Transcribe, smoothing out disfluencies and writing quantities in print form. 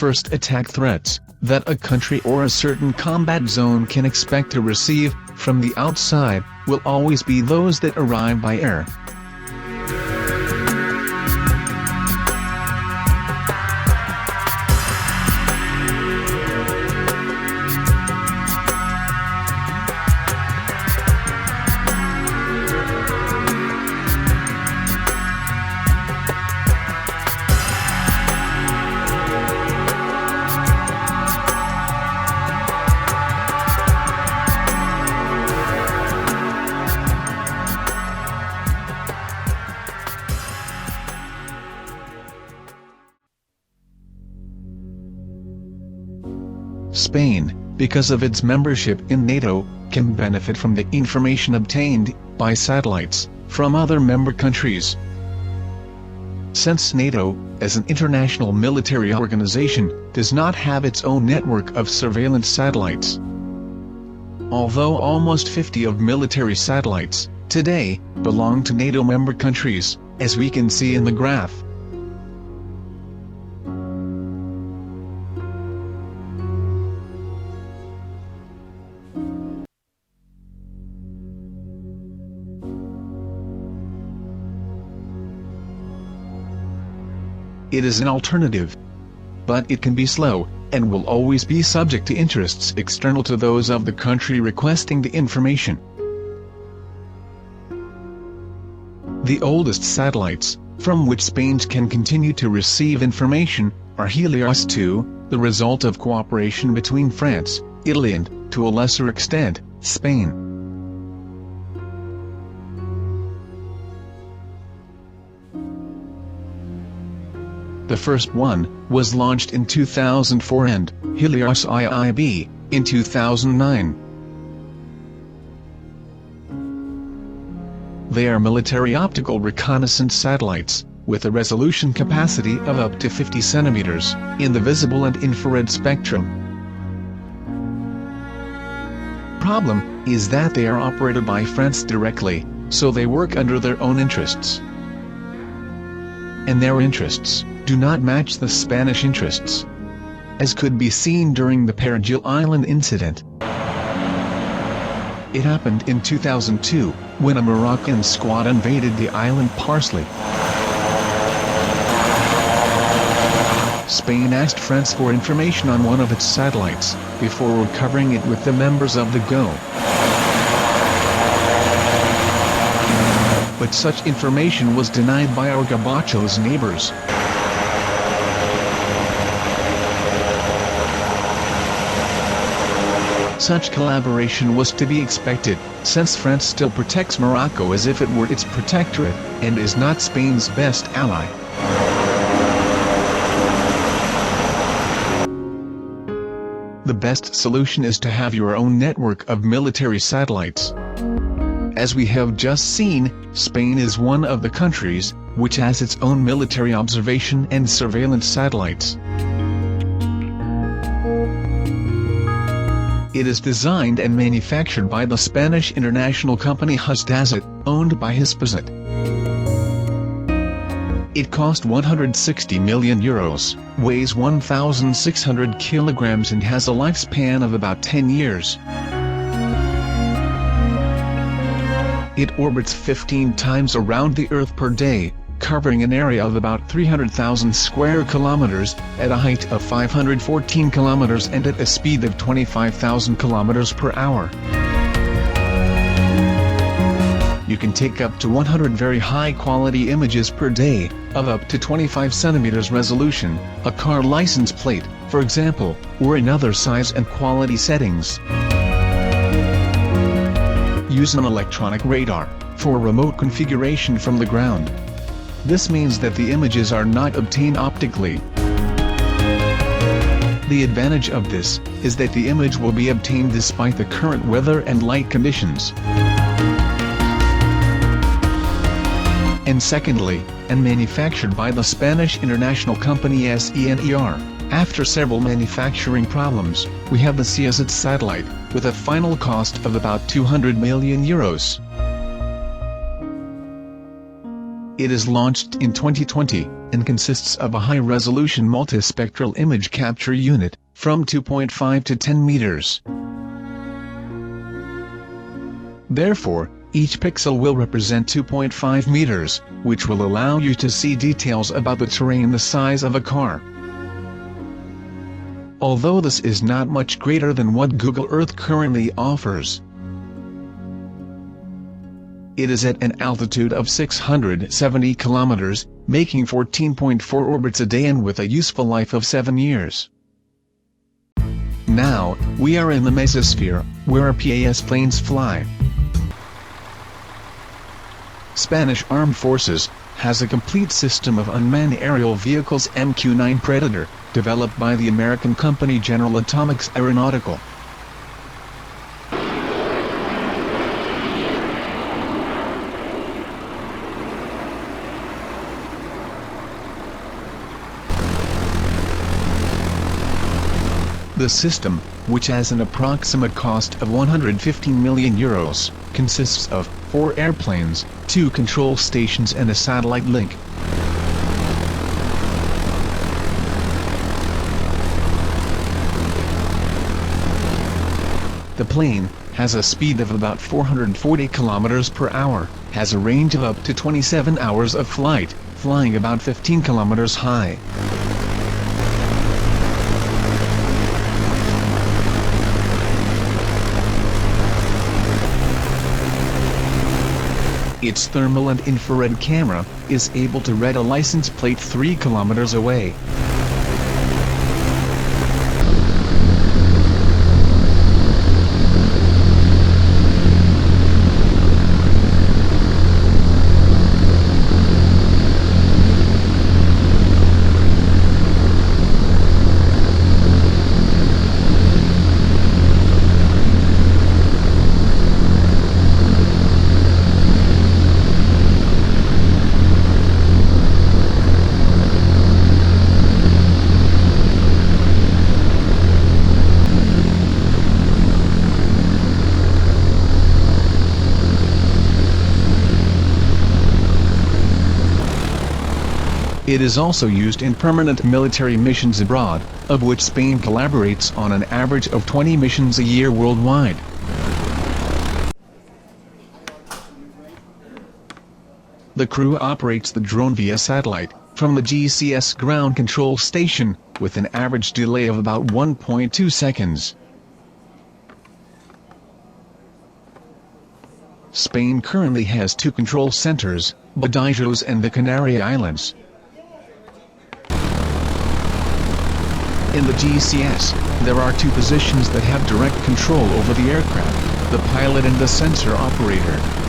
first attack threats that a country or a certain combat zone can expect to receive from the outside will always be those that arrive by air. Spain, because of its membership in NATO, can benefit from the information obtained by satellites from other member countries. Since NATO, as an international military organization, does not have its own network of surveillance satellites. Although almost 50 of military satellites today belong to NATO member countries, as we can see in the graph. It is an alternative, but it can be slow, and will always be subject to interests external to those of the country requesting the information. The oldest satellites, from which Spain can continue to receive information, are Helios 2, the result of cooperation between France, Italy and, to a lesser extent, Spain. The first one was launched in 2004 and Helios IIB in 2009. They are military optical reconnaissance satellites, with a resolution capacity of up to 50 centimeters in the visible and infrared spectrum. Problem is that they are operated by France directly, so they work under their own interests. And their interests do not match the Spanish interests, as could be seen during the Perejil Island incident. It happened in 2002, when a Moroccan squad invaded the island Parsley. Spain asked France for information on one of its satellites, before recovering it with the members of the GO. But such information was denied by our Gabacho's neighbors. Such collaboration was to be expected, since France still protects Morocco as if it were its protectorate, and is not Spain's best ally. The best solution is to have your own network of military satellites. As we have just seen, Spain is one of the countries which has its own military observation and surveillance satellites. It is designed and manufactured by the Spanish international company Hisdesat, owned by Hispasat. It cost 160 million euros, weighs 1,600 kilograms and has a lifespan of about 10 years. It orbits 15 times around the Earth per day, covering an area of about 300,000 square kilometers, at a height of 514 kilometers and at a speed of 25,000 kilometers per hour. You can take up to 100 very high-quality images per day, of up to 25 centimeters resolution, a car license plate, for example, or in other size and quality settings. Use an electronic radar, for remote configuration from the ground. This means that the images are not obtained optically. The advantage of this is that the image will be obtained despite the current weather and light conditions. And secondly, and manufactured by the Spanish international company SENER. After several manufacturing problems, we have the Seosat satellite, with a final cost of about 200 million euros. It is launched in 2020, and consists of a high-resolution multispectral image capture unit, from 2.5 to 10 meters. Therefore, each pixel will represent 2.5 meters, which will allow you to see details about the terrain the size of a car. Although this is not much greater than what Google Earth currently offers. It is at an altitude of 670 kilometers, making 14.4 orbits a day and with a useful life of 7 years. Now, we are in the mesosphere, where RPAS planes fly. Spanish Armed Forces has a complete system of unmanned aerial vehicles MQ-9 Predator, developed by the American company General Atomics Aeronautical. The system, which has an approximate cost of €115 million, consists of 4 airplanes, 2 control stations and a satellite link. The plane has a speed of about 440 km per hour, has a range of up to 27 hours of flight, flying about 15 km high. Its thermal and infrared camera is able to read a license plate 3 kilometers away. It is also used in permanent military missions abroad, of which Spain collaborates on an average of 20 missions a year worldwide. The crew operates the drone via satellite, from the GCS ground control station, with an average delay of about 1.2 seconds. Spain currently has 2 control centers, Badajoz and the Canary Islands. In the GCS, there are 2 positions that have direct control over the aircraft, the pilot and the sensor operator.